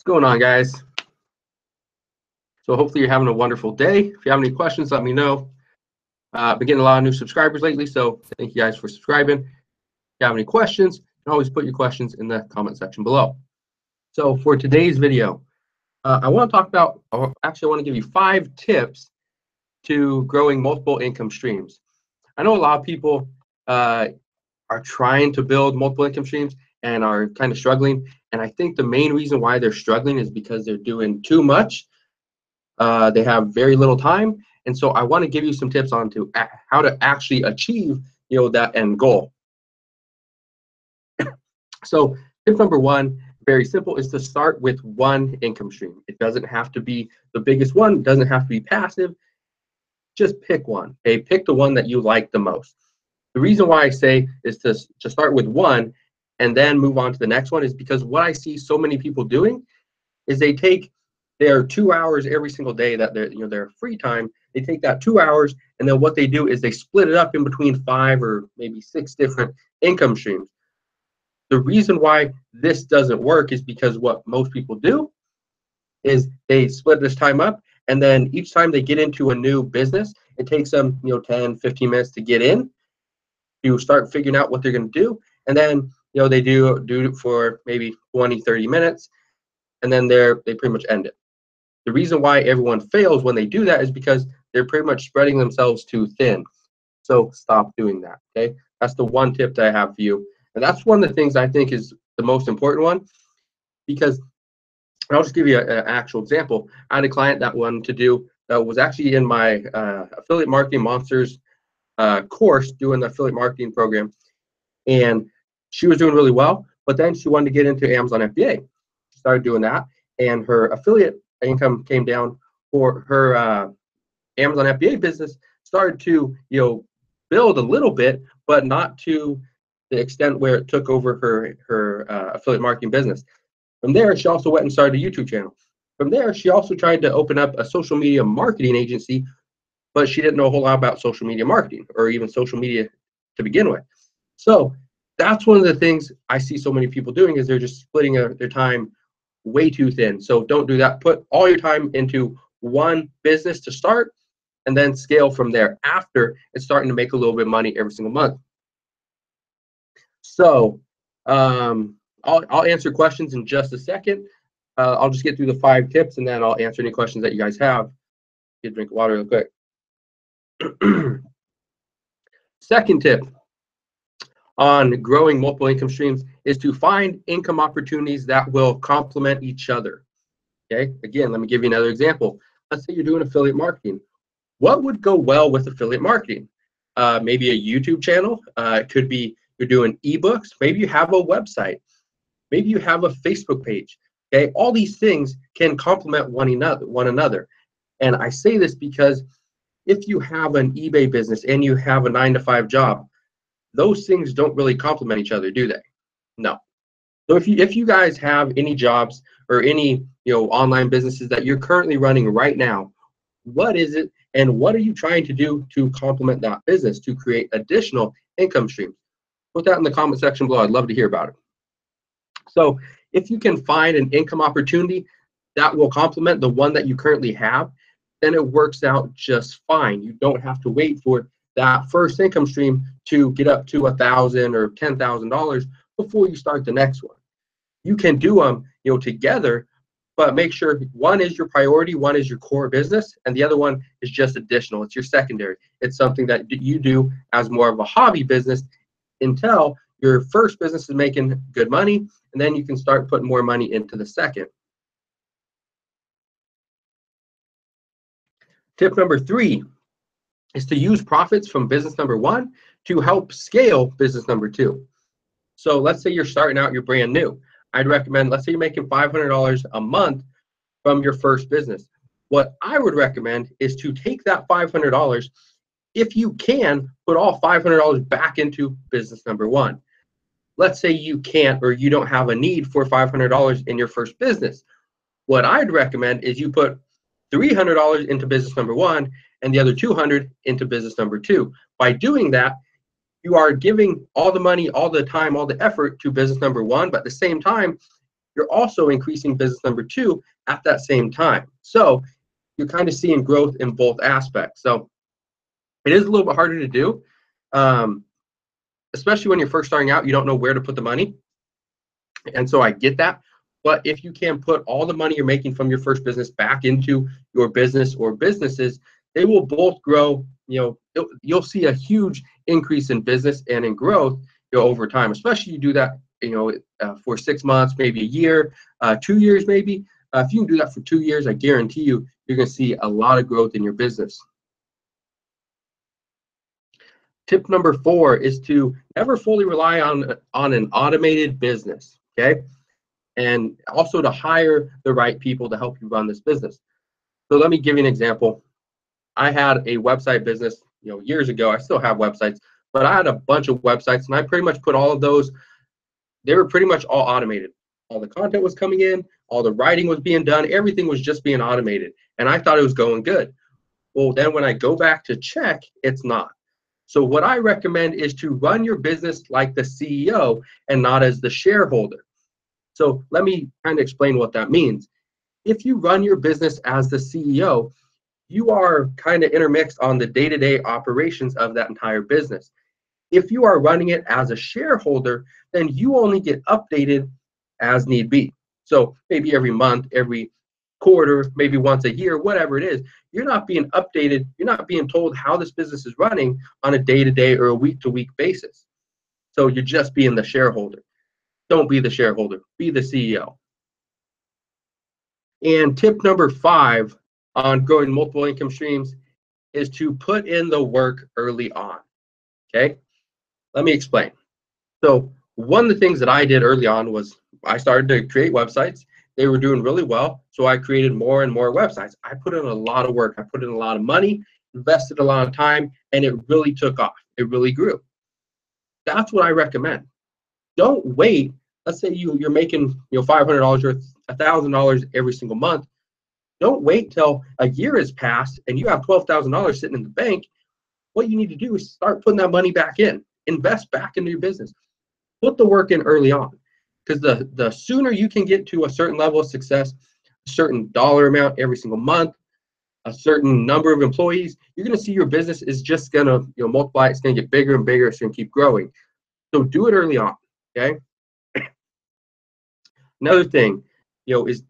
What's going on, guys? So hopefully you're having a wonderful day. If you have any questions, let me know. Been getting a lot of new subscribers lately, so thank you guys for subscribing. If you have any questions, you can always put your questions in the comment section below. So for today's video, I want to talk about, actually I want to give you 5 tips to growing multiple income streams. I know a lot of people are trying to build multiple income streams and are kind of struggling. And I think the main reason why they're struggling is because they're doing too much. They have very little time. And so I want to give you some tips on how to actually achieve, that end goal. So tip number 1, very simple, is to start with one income stream. It doesn't have to be the biggest one. It doesn't have to be passive. Just pick one. Okay, pick the one that you like the most. The reason why I say is to start with one and then move on to the next one is because what I see so many people doing is they take their 2 hours every single day that their free time. They take that 2 hours, and then what they do is they split it up in between 5 or maybe 6 different income streams. The reason why this doesn't work is because what most people do is they split this time up, and then each time they get into a new business, it takes them 10, 15 minutes to get in, to start figuring out what they're going to do, and then they do it for maybe 20, 30 minutes, and then they pretty much end it. The reason why everyone fails when they do that is because they're pretty much spreading themselves too thin. So stop doing that, okay? That's the one tip that I have for you. And that's one of the things I think is the most important one, because I'll just give you an actual example. I had a client that wanted to do, that was actually in my Affiliate Marketing Monsters course, doing the affiliate marketing program. And she was doing really well, but then she wanted to get into Amazon FBA. She started doing that, and her affiliate income came down. For her Amazon FBA business started to build a little bit, but not to the extent where it took over her affiliate marketing business. From there, she also went and started a YouTube channel. From there, she also tried to open up a social media marketing agency, but she didn't know a whole lot about social media marketing or even social media to begin with. So that's one of the things I see so many people doing, is they're just splitting their time way too thin. So don't do that. Put all your time into one business to start, and then scale from there after it's starting to make a little bit of money every single month. So I'll answer questions in just a second. I'll just get through the 5 tips, and then I'll answer any questions that you guys have. Get a drink of water real quick. Second tip on growing multiple income streams is to find income opportunities that will complement each other. Okay, again, let me give you another example. Let's say you're doing affiliate marketing. What would go well with affiliate marketing? Maybe a YouTube channel. It could be you're doing ebooks. Maybe you have a website. Maybe you have a Facebook page. Okay, all these things can complement one another. And I say this because if you have an eBay business and you have a 9-to-5 job, those things don't really complement each other, do they? No. So if you guys have any jobs or any online businesses that you're currently running right now, what is it and what are you trying to do to complement that business to create additional income streams? Put that in the comment section below. I'd love to hear about it. So if you can find an income opportunity that will complement the one that you currently have, then it works out just fine. You don't have to wait for that first income stream to get up to $1,000 or $10,000 before you start the next one. You can do them, together, but make sure one is your priority, one is your core business, and the other one is just additional. It's your secondary. It's something that you do as more of a hobby business until your first business is making good money, and then you can start putting more money into the second. Tip number 3 is to use profits from business number 1 to help scale business number 2. So let's say you're starting out, you're brand new. I'd recommend, let's say you're making $500 a month from your first business. What I would recommend is to take that $500, if you can, put all $500 back into business number 1. Let's say you can't, or you don't have a need for $500 in your first business. What I'd recommend is you put $300 into business number 1 and the other $200 into business number 2. By doing that, you are giving all the money, all the time, all the effort to business number 1, but at the same time, you're also increasing business number 2 at that same time. So you're kind of seeing growth in both aspects. So it is a little bit harder to do, especially when you're first starting out. You don't know where to put the money, and so I get that. But if you can put all the money you're making from your first business back into your business or businesses, they will both grow. You'll see a huge increase in business and in growth, over time. Especially you do that, for 6 months, maybe a year, 2 years, maybe. If you can do that for 2 years, I guarantee you, you're going to see a lot of growth in your business. Tip number 4 is to never fully rely on an automated business. Okay. And also to hire the right people to help you run this business. So let me give you an example. I had a website business, years ago. I still have websites, but I had a bunch of websites, and I pretty much put all of those. They were pretty much all automated. All the content was coming in, all the writing was being done, everything was just being automated, and I thought it was going good. Well, then when I go back to check, it's not. So what I recommend is to run your business like the CEO and not as the shareholder. So let me kind of explain what that means. If you run your business as the CEO, you are kind of intermixed on the day-to-day operations of that entire business. If you are running it as a shareholder, then you only get updated as need be. So maybe every month, every quarter, maybe once a year, whatever it is, you're not being updated. You're not being told how this business is running on a day-to-day or a week-to-week basis. So you're just being the shareholder. Don't be the shareholder, be the CEO. And tip number 5 on growing multiple income streams is to put in the work early on. Okay, let me explain. So one of the things that I did early on was I started to create websites. They were doing really well, so I created more and more websites. I put in a lot of work. I put in a lot of money, invested a lot of time, and it really took off. It really grew. That's what I recommend. Don't wait. Let's say you're making $500 or $1,000 every single month. Don't wait till a year has passed and you have $12,000 sitting in the bank. What you need to do is start putting that money back in. Invest back into your business. Put the work in early on, because the sooner you can get to a certain level of success, a certain dollar amount every single month, a certain number of employees, you're going to see your business is just going to multiply. It's going to get bigger and bigger. It's going to keep growing. So do it early on. Okay. Another thing, is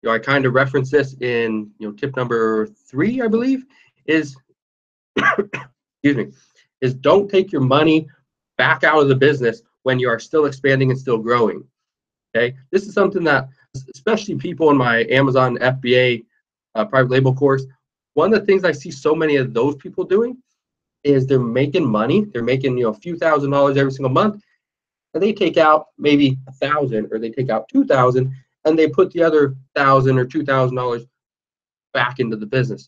I kind of reference this in tip number 3, I believe, is excuse me, is don't take your money back out of the business when you are still expanding and still growing. Okay, this is something that especially people in my Amazon FBA private label course, one of the things I see so many of those people doing is they're making money. They're making a few $1,000s every single month, and they take out maybe $1,000 or they take out $2,000, and they put the other $1,000 or $2,000 back into the business.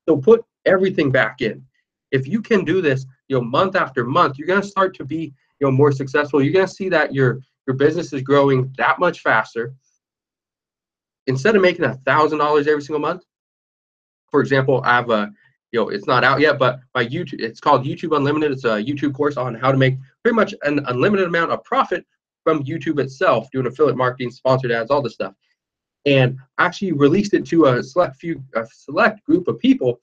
So put everything back in. If you can do this, month after month, you're going to start to be, more successful. You're going to see that your business is growing that much faster. Instead of making $1,000 every single month, for example, I have a, it's not out yet, but my YouTube, it's called YouTube Unlimited. It's a YouTube course on how to make pretty much an unlimited amount of profit from YouTube itself, doing affiliate marketing, sponsored ads, all this stuff. And actually released it to a select group of people.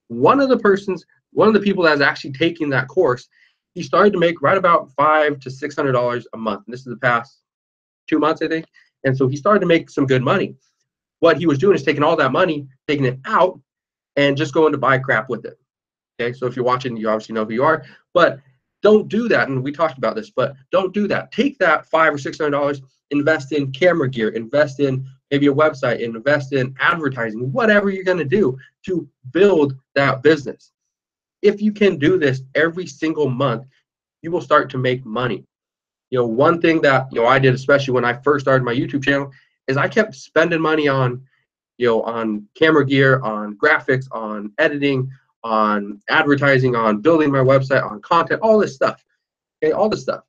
One of the people that's actually taking that course, he started to make right about $500 to $600 a month. And this is the past 2 months, I think. And so he started to make some good money. What he was doing is taking all that money, taking it out, and just going to buy crap with it. Okay, so if you're watching, you obviously know who you are, but don't do that. And we talked about this, but don't do that. Take that $500 or $600, invest in camera gear, invest in maybe a website, invest in advertising, whatever you're going to do to build that business. If you can do this every single month, you will start to make money. One thing that I did, especially when I first started my YouTube channel, is I kept spending money on on camera gear, on graphics, on editing, on advertising, on building my website, on content, all this stuff. Okay, all this stuff.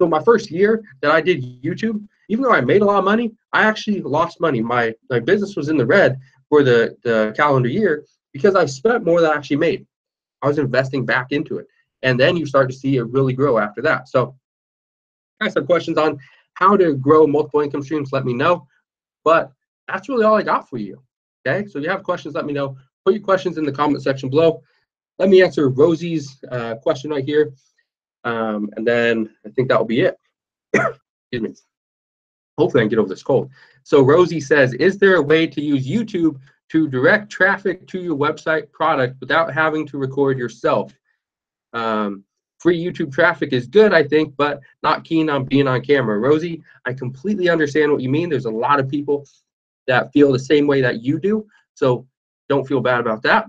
So my first year that I did YouTube, even though I made a lot of money, I actually lost money. My business was in the red for the calendar year because I spent more than I actually made. I was investing back into it. And then you start to see it really grow after that. So I have some questions on how to grow multiple income streams, let me know. But that's really all I got for you. Okay, so if you have questions, let me know. Put your questions in the comment section below. Let me answer Rosie's question right here. And then I think that will be it. Excuse me. Hopefully I can get over this cold. So Rosie says, is there a way to use YouTube to direct traffic to your website product without having to record yourself? Free YouTube traffic is good, I think, but not keen on being on camera. Rosie, I completely understand what you mean. There's a lot of people that feel the same way that you do, so don't feel bad about that.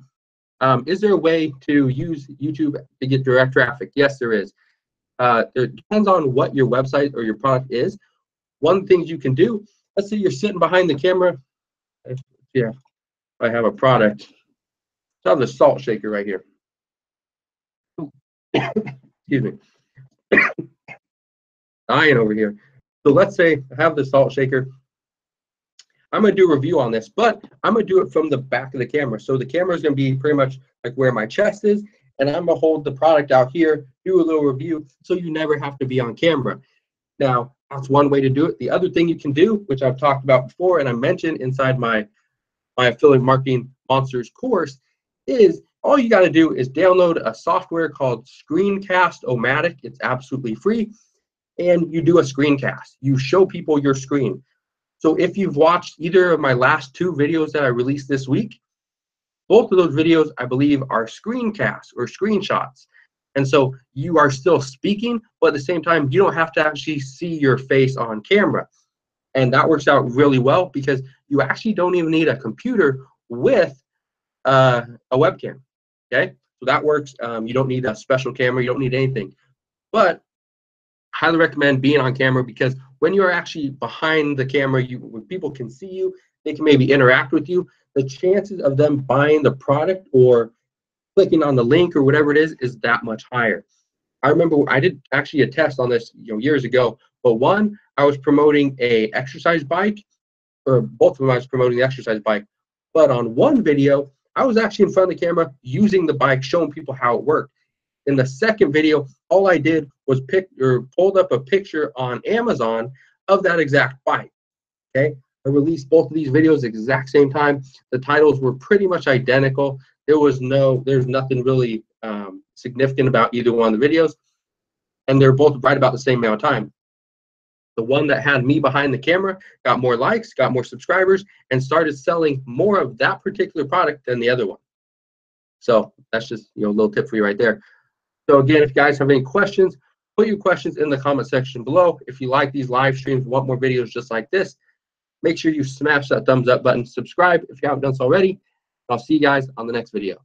Is there a way to use YouTube to get direct traffic? Yes, there is. It depends on what your website or your product is. One of the things you can do, let's say you're sitting behind the camera. Yeah, I have a product. I have the salt shaker right here. Excuse me. Dying over here. So let's say I have the salt shaker. I'm going to do a review on this, but I'm going to do it from the back of the camera. So the camera is going to be pretty much like where my chest is, and I'm going to hold the product out here, do a little review, so you never have to be on camera. Now, that's one way to do it. The other thing you can do, which I've talked about before and I mentioned inside my Affiliate Marketing Monsters course, is all you got to do is download a software called Screencast-O-Matic. It's absolutely free, and you do a screencast. You show people your screen. So if you've watched either of my last 2 videos that I released this week, both of those videos, I believe, are screencasts or screenshots. And so you are still speaking, but at the same time, you don't have to actually see your face on camera. And that works out really well because you actually don't even need a computer with a webcam. Okay, so that works. You don't need a special camera. You don't need anything. But I highly recommend being on camera because when you're actually behind the camera, when people can see you, they can maybe interact with you. The chances of them buying the product or clicking on the link or whatever it is that much higher. I remember I did actually a test on this years ago, but one, I was promoting a exercise bike, or both of them I was promoting the exercise bike. But on one video, I was actually in front of the camera using the bike, showing people how it worked. In the second video, all I did was pulled up a picture on Amazon of that exact bike. Okay, I released both of these videos at the exact same time. The titles were pretty much identical. There's nothing really significant about either one of the videos, and they're both right about the same amount of time. The one that had me behind the camera got more likes, got more subscribers, and started selling more of that particular product than the other one. So that's just a little tip for you right there. So again, if you guys have any questions, put your questions in the comment section below. If you like these live streams, want more videos just like this, make sure you smash that thumbs up button, subscribe if you haven't done so already. I'll see you guys on the next video.